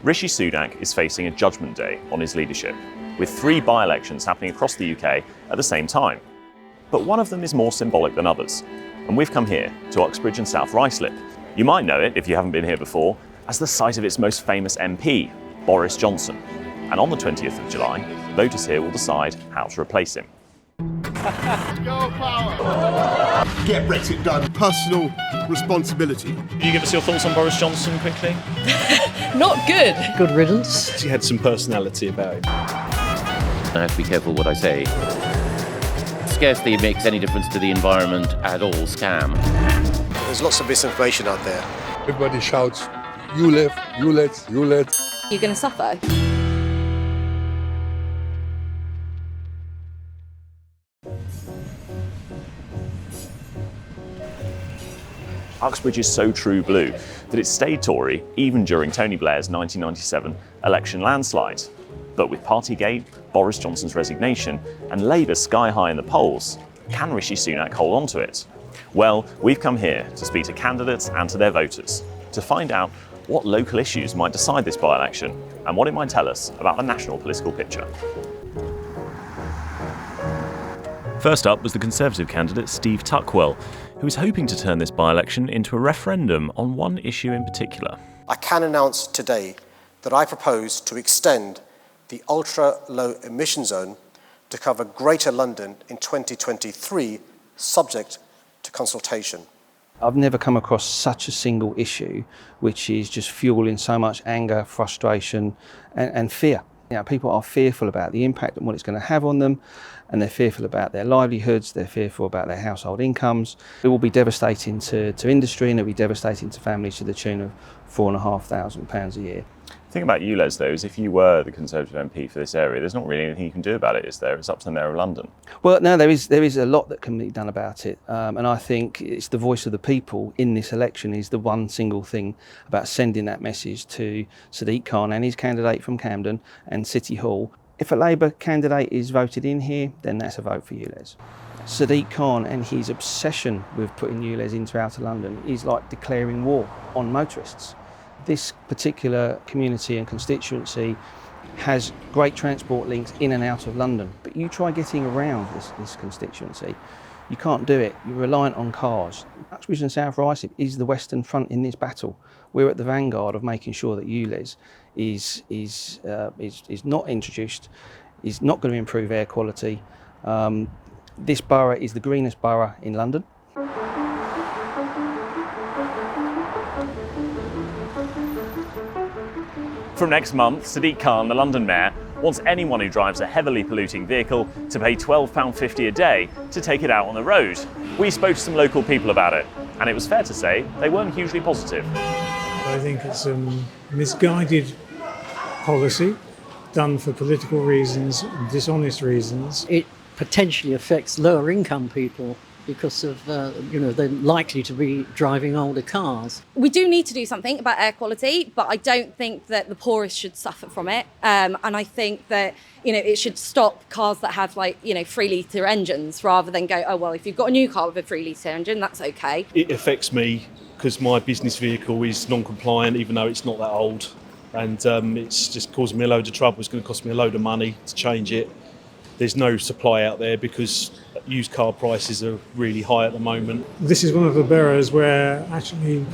Rishi Sunak is facing a judgment day on his leadership, with 3 by-elections happening across the UK at the same time. But one of them is more symbolic than others, and we've come here to Uxbridge and South Ruislip. You might know it, if you haven't been here before, as the site of its most famous MP, Boris Johnson. And on the 20th of July, voters here will decide how to replace him. Girl power! Get Brexit done. Personal responsibility. Can you give us your thoughts on Boris Johnson quickly? Not good. Good riddance. He had some personality about him. I have to be careful what I say. Scarcely makes any difference to the environment at all, scam. There's lots of misinformation out there. Everybody shouts, ULEZ, ULEZ, ULEZ. You're going to suffer. Uxbridge is so true blue that it stayed Tory even during Tony Blair's 1997 election landslide. But with Partygate, Boris Johnson's resignation, and Labour sky high in the polls, can Rishi Sunak hold on to it? Well, we've come here to speak to candidates and to their voters to find out what local issues might decide this by-election and what it might tell us about the national political picture. First up was the Conservative candidate Steve Tuckwell, who is hoping to turn this by-election into a referendum on one issue in particular. I can announce today that I propose to extend the Ultra-Low Emission Zone to cover Greater London in 2023, subject to consultation. I've never come across such a single issue which is just fueling so much anger, frustration and fear. You know, people are fearful about the impact and what it's going to have on them, and they're fearful about their livelihoods, they're fearful about their household incomes. It will be devastating to industry, and it will be devastating to families to the tune of £4,500 a year. The thing about ULEZ though is if you were the Conservative MP for this area, there's not really anything you can do about it, is there? It's up to the Mayor of London. Well, no, there is a lot that can be done about it, and I think it's the voice of the people in this election is the one single thing about sending that message to Sadiq Khan and his candidate from Camden and City Hall. If a Labour candidate is voted in here, then that's a vote for ULEZ. Sadiq Khan and his obsession with putting ULEZ into outer London is like declaring war on motorists. This particular community and constituency has great transport links in and out of London, but you try getting around this constituency, you can't do it. You're reliant on cars. Uxbridge and South Ruislip is the Western Front in this battle. We're at the vanguard of making sure that ULEZ is not introduced, is not going to improve air quality. This borough is the greenest borough in London. From next month, Sadiq Khan, the London Mayor, wants anyone who drives a heavily polluting vehicle to pay £12.50 a day to take it out on the road. We spoke to some local people about it, and it was fair to say they weren't hugely positive. I think it's a misguided policy done for political reasons, dishonest reasons. It potentially affects lower income people because of, they're likely to be driving older cars. We do need to do something about air quality, but I don't think that the poorest should suffer from it. And I think that, it should stop cars that have 3 litre engines rather than go, oh, well, if you've got a new car with a 3 litre engine, that's okay. It affects me because my business vehicle is non-compliant, even though it's not that old. And it's just causing me a load of trouble. It's going to cost me a load of money to change it. There's no supply out there because used car prices are really high at the moment. This is one of the boroughs where actually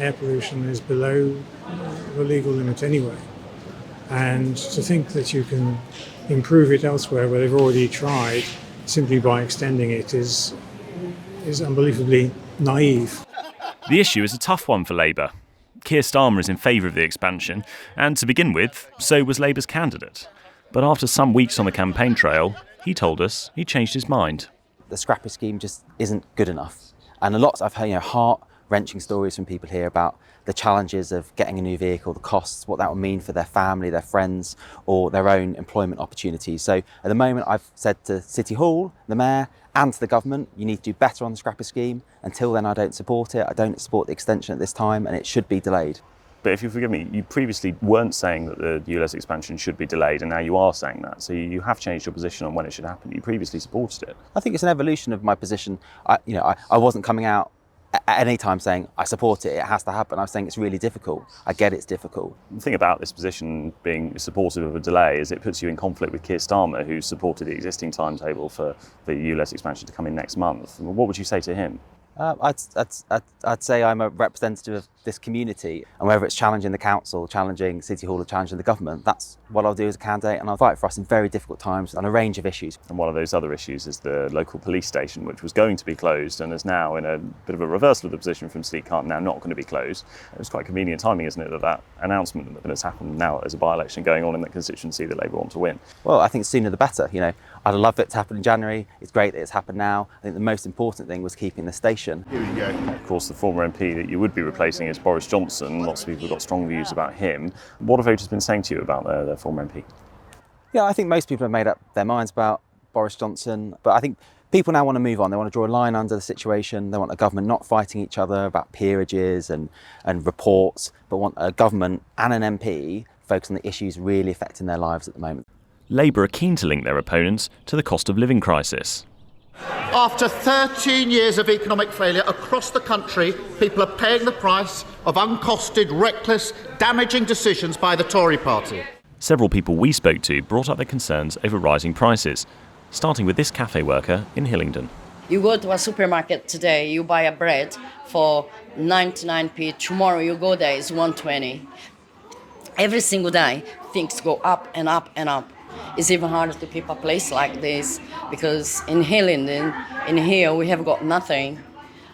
air pollution is below the legal limit anyway. And to think that you can improve it elsewhere where they've already tried simply by extending it is unbelievably naive. The issue is a tough one for Labour. Keir Starmer is in favour of the expansion, and to begin with, so was Labour's candidate. But after some weeks on the campaign trail, he told us he changed his mind. The scrapper scheme just isn't good enough. And I've heard heart-wrenching stories from people here about the challenges of getting a new vehicle, the costs, what that will mean for their family, their friends, or their own employment opportunities. So at the moment, I've said to City Hall, the Mayor, and to the government, you need to do better on the scrapper scheme. Until then, I don't support it. I don't support the extension at this time, and it should be delayed. But if you forgive me, you previously weren't saying that the ULEZ expansion should be delayed, and now you are saying that. So you have changed your position on when it should happen. You previously supported it. I think it's an evolution of my position. I wasn't coming out at any time saying, I support it, it has to happen. I'm saying it's really difficult. I get it's difficult. The thing about this position being supportive of a delay is it puts you in conflict with Keir Starmer, who supported the existing timetable for the ULEZ expansion to come in next month. What would you say to him? I'd say I'm a representative of this community, and whether it's challenging the council, challenging City Hall or challenging the government, that's what I'll do as a candidate, and I'll fight for us in very difficult times on a range of issues. And one of those other issues is the local police station, which was going to be closed and is now in a bit of a reversal of the position from Sadiq Khan, now not going to be closed. It was quite convenient timing, isn't it, that announcement that has happened now as a by-election going on in that constituency that Labour want to win? Well, I think sooner the better. You know, I'd love it to happen in January. It's great that it's happened now. I think the most important thing was keeping the station. Here we go. Of course, the former MP that you would be replacing is Boris Johnson. Lots of people have got strong views about him. What have voters been saying to you about their former MP? Yeah, I think most people have made up their minds about Boris Johnson, but I think people now want to move on. They want to draw a line under the situation. They want a government not fighting each other about peerages and reports, but want a government and an MP focused on the issues really affecting their lives at the moment. Labour are keen to link their opponents to the cost of living crisis. After 13 years of economic failure across the country, people are paying the price of uncosted, reckless, damaging decisions by the Tory party. Several people we spoke to brought up their concerns over rising prices, starting with this cafe worker in Hillingdon. You go to a supermarket today, you buy a bread for 99p, tomorrow you go there, it's 120. Every single day, things go up and up and up. It's even harder to keep a place like this because in Hillingdon, in here, we have got nothing.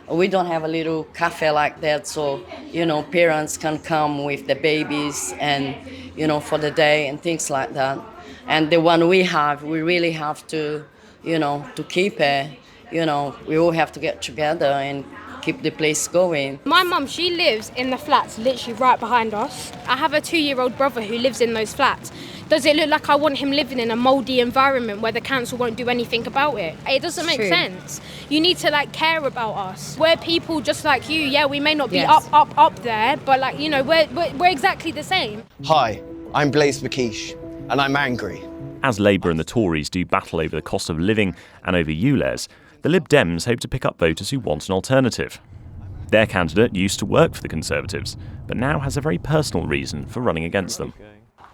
We don't have a little cafe like that, so, you know, parents can come with the babies and, you know, for the day and things like that. And the one we have, we really have to, you know, to keep it, you know, we all have to get together and keep the place going. My mum, she lives in the flats literally right behind us. I have a 2-year-old brother who lives in those flats. Does it look like I want him living in a mouldy environment where the council won't do anything about it? It doesn't make sense. You need to care about us. We're people just like you. Yeah, we may not be up there, but we're exactly the same. Hi, I'm Blaise McKeish, and I'm angry. As Labour and the Tories do battle over the cost of living and over ULEZ, the Lib Dems hope to pick up voters who want an alternative. Their candidate used to work for the Conservatives, but now has a very personal reason for running against them.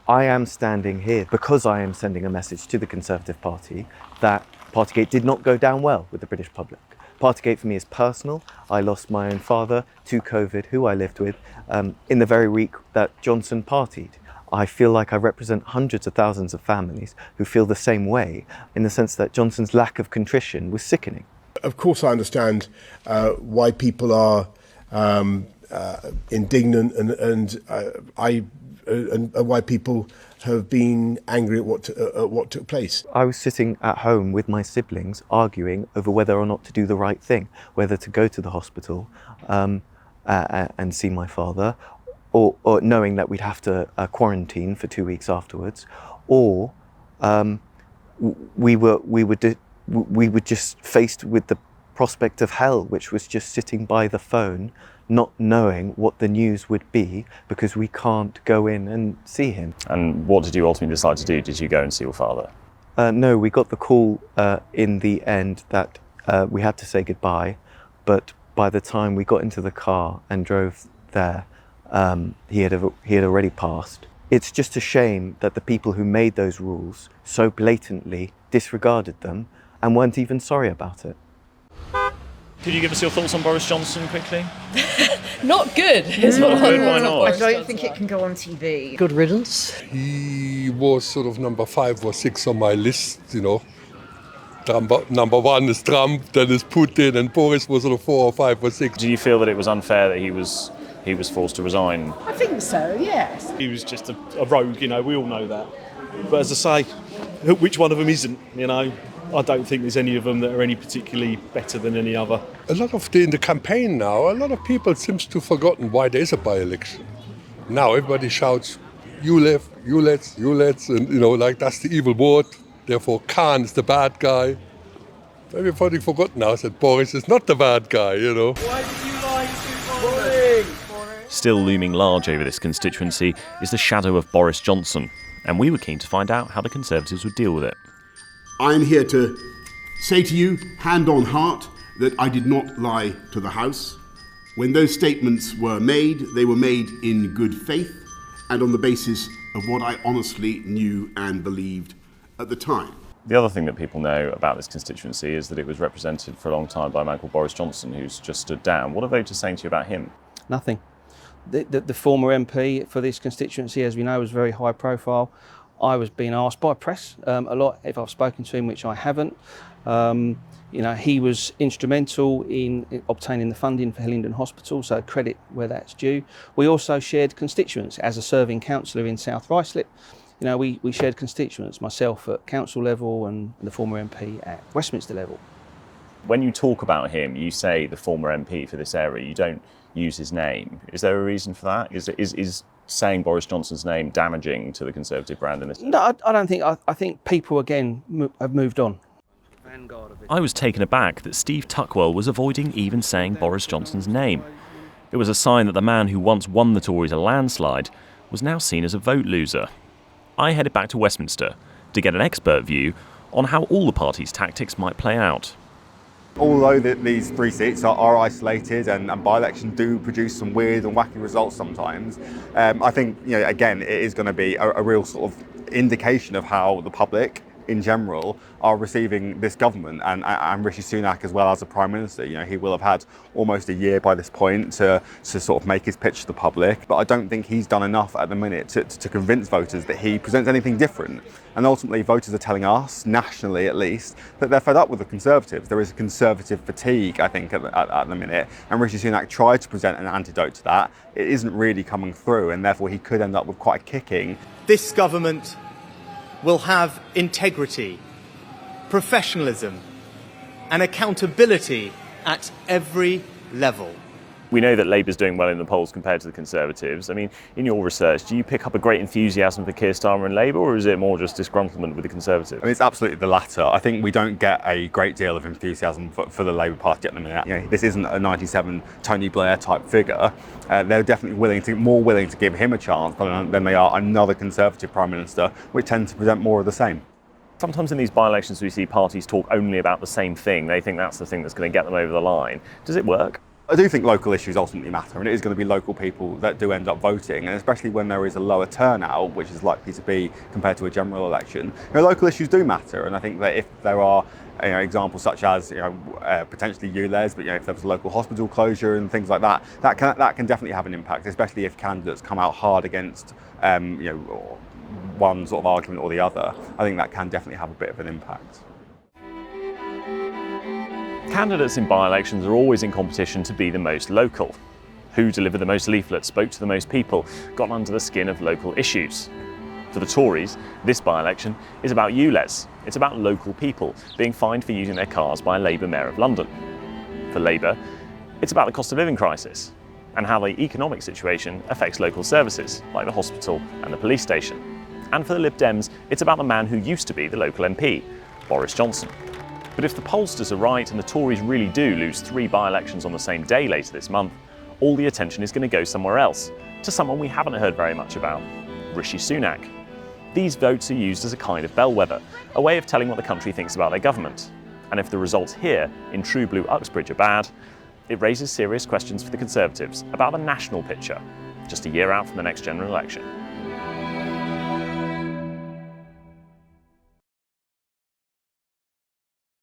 I am standing here because I am sending a message to the Conservative Party that Partygate did not go down well with the British public. Partygate for me is personal. I lost my own father to COVID, who I lived with, in the very week that Johnson partied. I feel like I represent hundreds of thousands of families who feel the same way, in the sense that Johnson's lack of contrition was sickening. Of course, I understand why people are indignant and why people have been angry at what took place. I was sitting at home with my siblings arguing over whether or not to do the right thing, whether to go to the hospital and see my father, or knowing that we'd have to quarantine for 2 weeks afterwards, or we were just faced with the prospect of hell, which was just sitting by the phone, not knowing what the news would be because we can't go in and see him. And what did you ultimately decide to do? Did you go and see your father? No, we got the call in the end that we had to say goodbye, but by the time we got into the car and drove there, he had already passed. It's just a shame that the people who made those rules so blatantly disregarded them and weren't even sorry about it. Could you give us your thoughts on Boris Johnson quickly? Not good, is what Good, why not? I don't think it can go on TV. Good riddance. He was sort of number 5 or 6 on my list, you know. Number 1 is Trump, then is Putin, and Boris was sort of 4 or 5 or 6. Do you feel that it was unfair that he was forced to resign? I think so, yes. He was just a rogue, you know, we all know that. But as I say, which one of them isn't, you know? I don't think there's any of them that are any particularly better than any other. A lot of in the campaign now, a lot of people seems to have forgotten why there is a by-election. Now everybody shouts, ULEZ, and you know, like that's the evil word. Therefore Khan is the bad guy. Everybody forgot now that Boris is not the bad guy, you know. Why did you lie to Boris? Still looming large over this constituency is the shadow of Boris Johnson, and we were keen to find out how the Conservatives would deal with it. I'm here to say to you, hand on heart, that I did not lie to the House. When those statements were made, they were made in good faith and on the basis of what I honestly knew and believed at the time. The other thing that people know about this constituency is that it was represented for a long time by a man called Boris Johnson, who's just stood down. What are voters saying to you about him? Nothing. The former MP for this constituency, as we know, was very high profile. I was being asked by press a lot if I've spoken to him, which I haven't. He was instrumental in obtaining the funding for Hillingdon Hospital, so credit where that's due. We also shared constituents as a serving councillor in South Ruislip. We shared constituents, myself at council level and the former MP at Westminster level. When you talk about him, you say the former MP for this area, you don't use his name. Is there a reason for that? Is saying Boris Johnson's name damaging to the Conservative brand in this? No, I don't think. I think people, again, have moved on. I was taken aback that Steve Tuckwell was avoiding even saying Boris Johnson's name. It was a sign that the man who once won the Tories a landslide was now seen as a vote loser. I headed back to Westminster to get an expert view on how all the party's tactics might play out. Although these 3 seats are isolated and by-elections do produce some weird and wacky results sometimes, I think, again, it is going to be a real sort of indication of how the public in general are receiving this government and Rishi Sunak as well as a Prime Minister. He will have had almost a year by this point to sort of make his pitch to the public, but I don't think he's done enough at the minute to convince voters that he presents anything different. And ultimately voters are telling us, nationally at least, that they're fed up with the Conservatives. There is a Conservative fatigue, I think, at the minute, and Rishi Sunak tried to present an antidote to that. It isn't really coming through, and therefore he could end up with quite a kicking. This government will have integrity, professionalism and accountability at every level. We know that Labour's doing well in the polls compared to the Conservatives. I mean, in your research, do you pick up a great enthusiasm for Keir Starmer and Labour, or is it more just disgruntlement with the Conservatives? I mean, it's absolutely the latter. I think we don't get a great deal of enthusiasm for the Labour Party at the minute. This isn't a 97 Tony Blair type figure. They're definitely more willing to give him a chance than they are another Conservative Prime Minister, which tend to present more of the same. Sometimes in these by-elections we see parties talk only about the same thing. They think that's the thing that's going to get them over the line. Does it work? I do think local issues ultimately matter, and it is going to be local people that do end up voting, and especially when there is a lower turnout, which is likely to be compared to a general election. Local issues do matter, and I think that if there are examples such as potentially ULEZ, but if there was a local hospital closure and things like that, that can definitely have an impact, especially if candidates come out hard against one sort of argument or the other. I think that can definitely have a bit of an impact. Candidates in by-elections are always in competition to be the most local. Who delivered the most leaflets, spoke to the most people, got under the skin of local issues. For the Tories, this by-election is about ULEZ. It's about local people being fined for using their cars by a Labour Mayor of London. For Labour, it's about the cost of living crisis and how the economic situation affects local services, like the hospital and the police station. And for the Lib Dems, it's about the man who used to be the local MP, Boris Johnson. But if the pollsters are right and the Tories really do lose 3 by-elections on the same day later this month, all the attention is going to go somewhere else, to someone we haven't heard very much about, Rishi Sunak. These votes are used as a kind of bellwether, a way of telling what the country thinks about their government. And if the results here in true blue Uxbridge are bad, it raises serious questions for the Conservatives about the national picture, just a year out from the next general election.